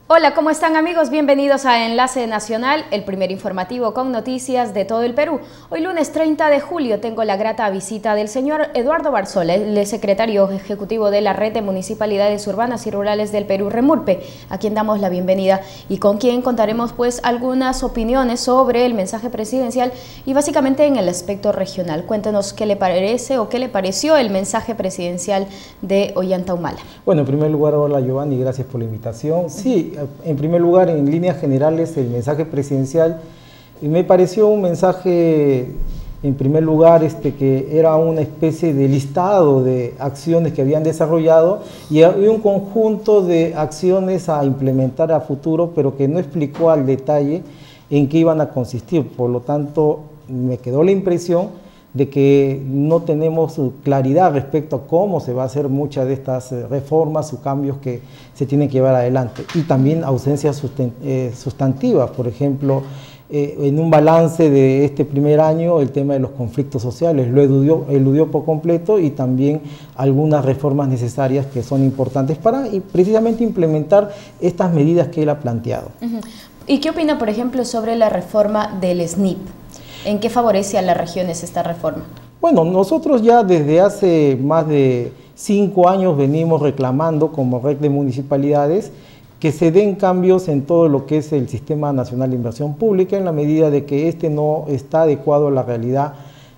Hola, ¿cómo están amigos? Bienvenidos a Enlace Nacional, el primer informativo con noticias de todo el Perú. Hoy lunes 30 de julio tengo la grata visita del señor Eduardo Barzola, el secretario ejecutivo de la Red de Municipalidades Urbanas y Rurales del Perú, REMURPE, a quien damos la bienvenida y con quien contaremos pues algunas opiniones sobre el mensaje presidencial y básicamente en el aspecto regional. Cuéntenos qué le parece o qué le pareció el mensaje presidencial de Ollanta Humala. Bueno, en primer lugar, hola Giovanni, gracias por la invitación. Sí, en primer lugar, en líneas generales, el mensaje presidencial me pareció un mensaje, en primer lugar, que era una especie de listado de acciones que habían desarrollado y un conjunto de acciones a implementar a futuro, pero que no explicó al detalle en qué iban a consistir. Por lo tanto, me quedó la impresión de que no tenemos claridad respecto a cómo se va a hacer muchas de estas reformas o cambios que se tienen que llevar adelante. Y también ausencias sustantivas, por ejemplo, en un balance de este primer año, el tema de los conflictos sociales lo eludió por completo, y también algunas reformas necesarias que son importantes para precisamente implementar estas medidas que él ha planteado. ¿Y qué opina, por ejemplo, sobre la reforma del SNIP? ¿En qué favorece a las regiones esta reforma? Bueno, nosotros ya desde hace más de 5 años venimos reclamando como red de municipalidades que se den cambios en todo lo que es el Sistema Nacional de Inversión Pública, en la medida de que este no está adecuado a la realidad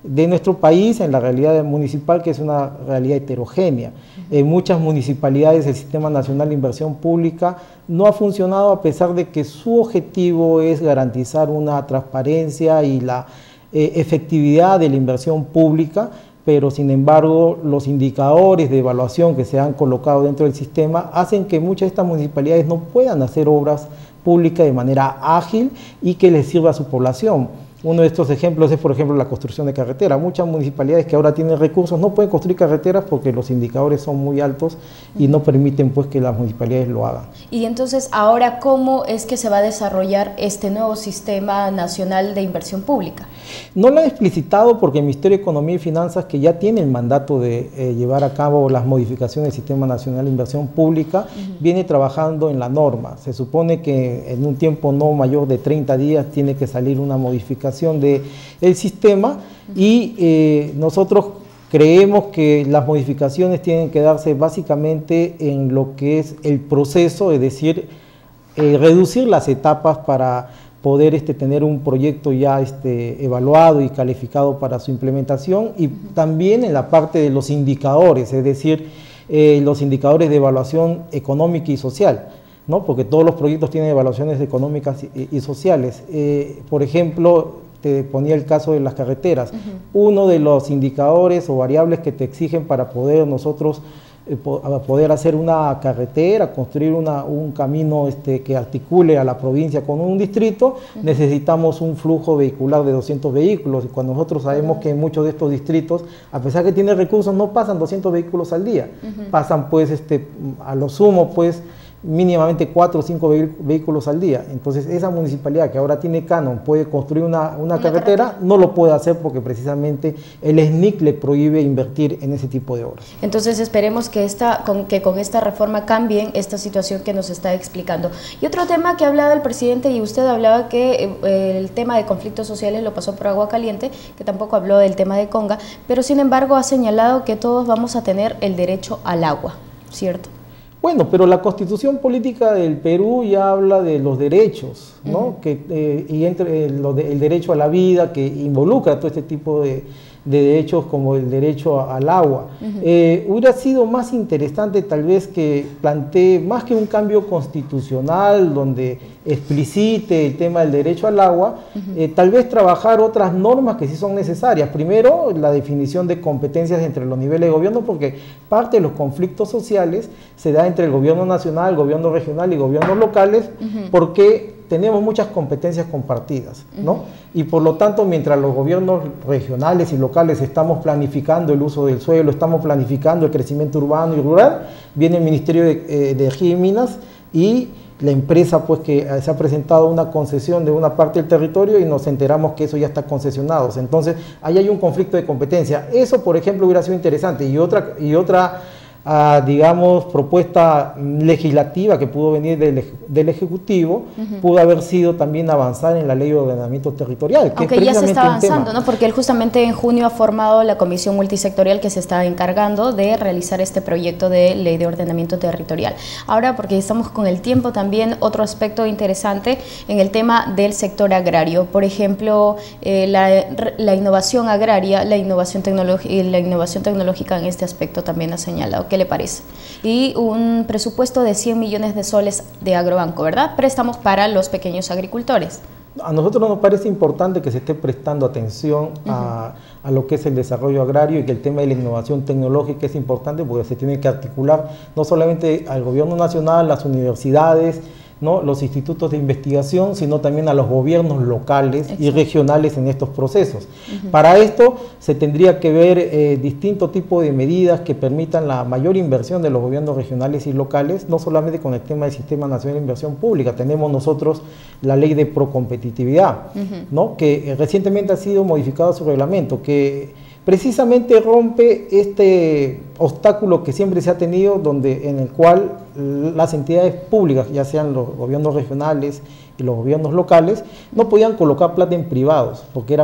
de nuestro país, en la realidad municipal, que es una realidad heterogénea. En muchas municipalidades el Sistema Nacional de Inversión Pública no ha funcionado, a pesar de que su objetivo es garantizar una transparencia y la efectividad de la inversión pública, pero sin embargo los indicadores de evaluación que se han colocado dentro del sistema hacen que muchas de estas municipalidades no puedan hacer obras públicas de manera ágil y que les sirva a su población. Uno de estos ejemplos es, por ejemplo, la construcción de carreteras. Muchas municipalidades que ahora tienen recursos no pueden construir carreteras porque los indicadores son muy altos y no permiten pues que las municipalidades lo hagan. Y entonces, ahora, ¿cómo es que se va a desarrollar este nuevo Sistema Nacional de Inversión Pública? No lo he explicitado porque el Ministerio de Economía y Finanzas, que ya tiene el mandato de llevar a cabo las modificaciones del Sistema Nacional de Inversión Pública, viene trabajando en la norma. Se supone que en un tiempo no mayor de 30 días tiene que salir una modificación del sistema, y nosotros creemos que las modificaciones tienen que darse básicamente en lo que es el proceso, es decir, reducir las etapas para poder tener un proyecto ya evaluado y calificado para su implementación, y también en la parte de los indicadores, es decir, los indicadores de evaluación económica y social, ¿no? Porque todos los proyectos tienen evaluaciones económicas y sociales. Por ejemplo, te ponía el caso de las carreteras. Uno de los indicadores o variables que te exigen para poder nosotros poder hacer una carretera, construir un camino que articule a la provincia con un distrito, necesitamos un flujo vehicular de 200 vehículos, y cuando nosotros sabemos que en muchos de estos distritos, a pesar que tienen recursos, no pasan 200 vehículos al día, pasan pues a lo sumo pues mínimamente 4 o 5 vehículos al día. Entonces esa municipalidad que ahora tiene canon puede construir una carretera, no lo puede hacer porque precisamente el SNIC le prohíbe invertir en ese tipo de obras. Entonces esperemos que con esta reforma cambien esta situación que nos está explicando. Y otro tema que ha hablado el presidente, y usted hablaba que el tema de conflictos sociales lo pasó por agua caliente, que tampoco habló del tema de Conga, pero sin embargo ha señalado que todos vamos a tener el derecho al agua, ¿cierto? Bueno, pero la Constitución Política del Perú ya habla de los derechos, ¿no? Y entre el derecho a la vida, que involucra todo este tipo de derechos, como el derecho al agua. Hubiera sido más interesante tal vez que plantee, más que un cambio constitucional donde explicite el tema del derecho al agua, tal vez trabajar otras normas que sí son necesarias. Primero, la definición de competencias entre los niveles de gobierno, porque parte de los conflictos sociales se da entre el gobierno nacional, el gobierno regional y gobiernos locales, porque tenemos muchas competencias compartidas, ¿no? Y por lo tanto, mientras los gobiernos regionales y locales estamos planificando el uso del suelo, estamos planificando el crecimiento urbano y rural, viene el Ministerio de Energía y Minas y la empresa pues que se ha presentado una concesión de una parte del territorio y nos enteramos que eso ya está concesionado. Entonces, ahí hay un conflicto de competencia. Eso, por ejemplo, hubiera sido interesante. Y otra digamos, propuesta legislativa que pudo venir del Ejecutivo, pudo haber sido también avanzar en la Ley de Ordenamiento Territorial. Que aunque ya se está avanzando, ¿no? Porque él justamente en junio ha formado la comisión multisectorial que se está encargando de realizar este proyecto de Ley de Ordenamiento Territorial. Ahora, porque estamos con el tiempo, también otro aspecto interesante en el tema del sector agrario. Por ejemplo, la innovación agraria, la innovación tecnológica en este aspecto también ha señalado. ¿Qué le parece? Y un presupuesto de 100 millones de soles de Agrobanco, ¿verdad? Préstamos para los pequeños agricultores. A nosotros nos parece importante que se esté prestando atención a lo que es el desarrollo agrario y que el tema de la innovación tecnológica es importante porque se tiene que articular no solamente al gobierno nacional, las universidades, ¿no?, los institutos de investigación, sino también a los gobiernos locales y regionales en estos procesos. Para esto se tendría que ver distintos tipos de medidas que permitan la mayor inversión de los gobiernos regionales y locales, no solamente con el tema del Sistema Nacional de Inversión Pública. Tenemos nosotros la Ley de Procompetitividad, ¿no?, que recientemente ha sido modificado su reglamento, que precisamente rompe este obstáculo que siempre se ha tenido, en el cual las entidades públicas, ya sean los gobiernos regionales y los gobiernos locales, no podían colocar plata en privados, porque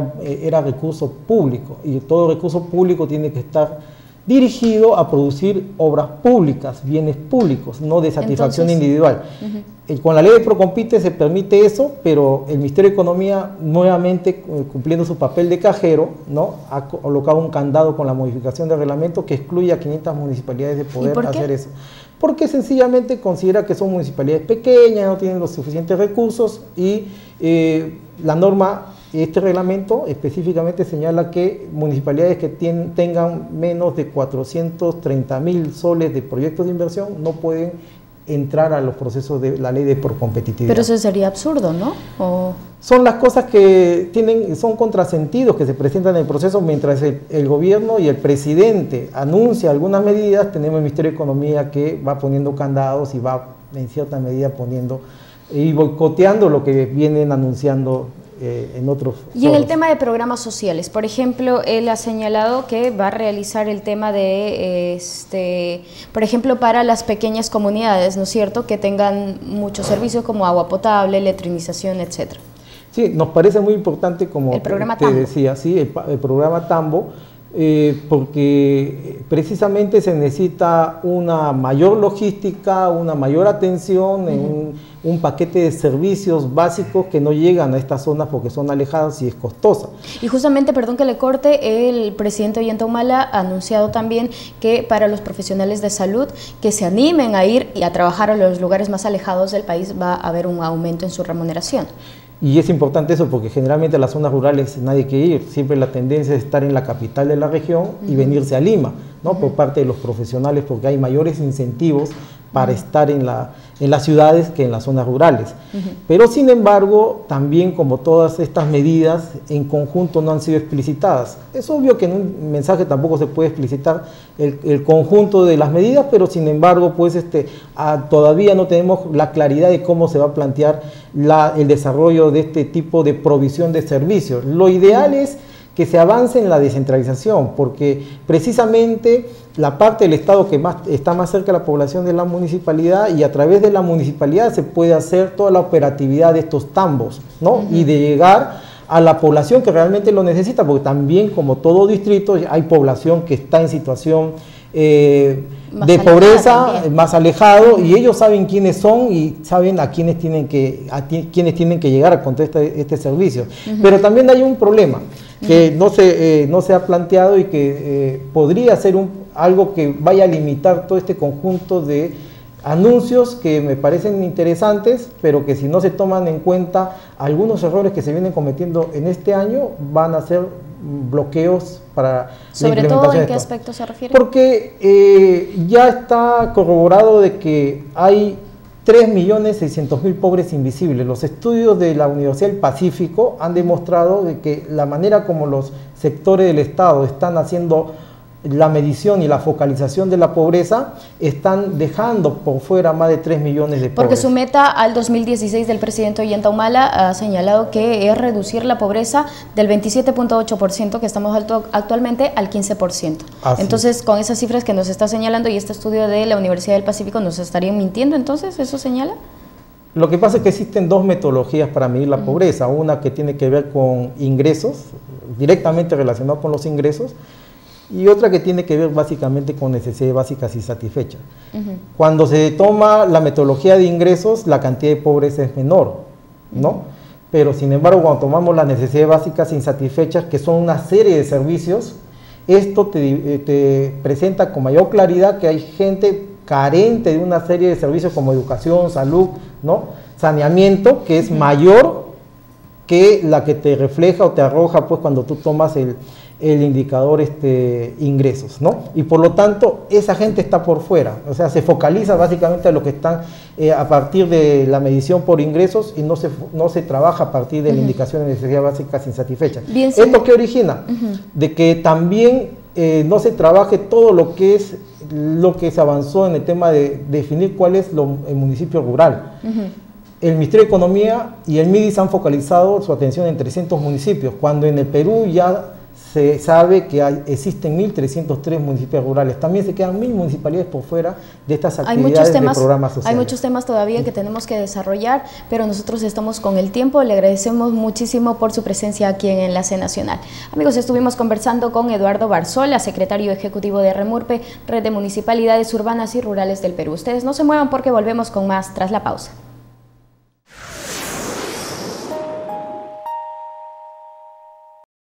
era recurso público, y todo recurso público tiene que estar dirigido a producir obras públicas, bienes públicos, no de satisfacción individual. Con la ley de Procompite se permite eso, pero el Ministerio de Economía, nuevamente cumpliendo su papel de cajero, ¿no?, ha colocado un candado con la modificación del reglamento que excluye a 500 municipalidades de poder hacer eso. Porque sencillamente considera que son municipalidades pequeñas, no tienen los suficientes recursos y la norma, este reglamento específicamente señala que municipalidades que tengan menos de 430.000 soles de proyectos de inversión no pueden entrar a los procesos de la ley de Procompetitividad. Pero eso sería absurdo, ¿no? Son las cosas que son contrasentidos que se presentan en el proceso. Mientras el gobierno y el presidente anuncia algunas medidas, tenemos el Ministerio de Economía que va poniendo candados y va en cierta medida poniendo y boicoteando lo que vienen anunciando en otros foros. Y en el tema de programas sociales, por ejemplo, él ha señalado que va a realizar el tema de, por ejemplo, para las pequeñas comunidades, ¿no es cierto?, que tengan muchos servicios como agua potable, electronización, etcétera. Sí, nos parece muy importante, como te decía, sí, el programa Tambo, porque precisamente se necesita una mayor logística, una mayor atención en un paquete de servicios básicos que no llegan a estas zonas porque son alejadas y es costosa. Y justamente, perdón que le corte, el presidente Ollanta Humala ha anunciado también que para los profesionales de salud que se animen a ir y a trabajar a los lugares más alejados del país va a haber un aumento en su remuneración. Y es importante eso porque generalmente a las zonas rurales nadie quiere ir, siempre la tendencia es estar en la capital de la región y venirse a Lima, ¿no?, por parte de los profesionales, porque hay mayores incentivos para estar en las ciudades que en las zonas rurales. Pero sin embargo, también como todas estas medidas en conjunto no han sido explicitadas. Es obvio que en un mensaje tampoco se puede explicitar el conjunto de las medidas, pero sin embargo, pues todavía no tenemos la claridad de cómo se va a plantear el desarrollo de este tipo de provisión de servicios. Lo ideal es que se avance en la descentralización, porque precisamente la parte del Estado que está más cerca de la población de la municipalidad, y a través de la municipalidad se puede hacer toda la operatividad de estos tambos, ¿no? Y de llegar a la población que realmente lo necesita, porque también, como todo distrito, hay población que está en situación de pobreza, más alejado, y ellos saben quiénes son y saben a quienes tienen que llegar con este servicio. Pero también hay un problema que no se ha planteado y que podría ser algo que vaya a limitar todo este conjunto de anuncios que me parecen interesantes, pero que si no se toman en cuenta algunos errores que se vienen cometiendo en este año, van a ser bloqueos para la implementación. ¿Sobre todo en qué aspecto se refiere? Porque ya está corroborado de que hay 3.600.000 pobres invisibles. Los estudios de la Universidad del Pacífico han demostrado de que la manera como los sectores del Estado están haciendo la medición y la focalización de la pobreza, están dejando por fuera más de 3 millones de pobres. Porque su meta al 2016 del presidente Ollanta Humala ha señalado que es reducir la pobreza del 27.8% que estamos actualmente al 15%. Entonces, con esas cifras que nos está señalando y este estudio de la Universidad del Pacífico, ¿nos estarían mintiendo entonces? ¿Eso señala? Lo que pasa es que existen dos metodologías para medir la pobreza, una que tiene que ver con ingresos, directamente relacionado con los ingresos, y otra que tiene que ver básicamente con necesidades básicas insatisfechas. Cuando se toma la metodología de ingresos, la cantidad de pobreza es menor, ¿no? Pero sin embargo, cuando tomamos las necesidades básicas insatisfechas, que son una serie de servicios, esto te presenta con mayor claridad que hay gente carente de una serie de servicios como educación, salud, ¿no? Saneamiento, que es mayor que la que te refleja o te arroja pues cuando tú tomas el indicador ingresos, ¿no? Y por lo tanto, esa gente está por fuera, o sea, se focaliza básicamente a lo que están a partir de la medición por ingresos y no se trabaja a partir de la indicación de necesidades básicas insatisfechas. Bien, sí. ¿Esto qué origina? De que también no se trabaje todo lo que se avanzó en el tema de definir cuál es el municipio rural. El Ministerio de Economía y el MIDIS han focalizado su atención en 300 municipios, cuando en el Perú ya se sabe que existen 1.303 municipios rurales. También se quedan 1.000 municipalidades por fuera de estas actividades de programas sociales. Hay muchos temas todavía que tenemos que desarrollar, pero nosotros estamos con el tiempo. Le agradecemos muchísimo por su presencia aquí en Enlace Nacional. Amigos, estuvimos conversando con Eduardo Barzola, secretario ejecutivo de REMURPE, Red de Municipalidades Urbanas y Rurales del Perú. Ustedes no se muevan porque volvemos con más tras la pausa.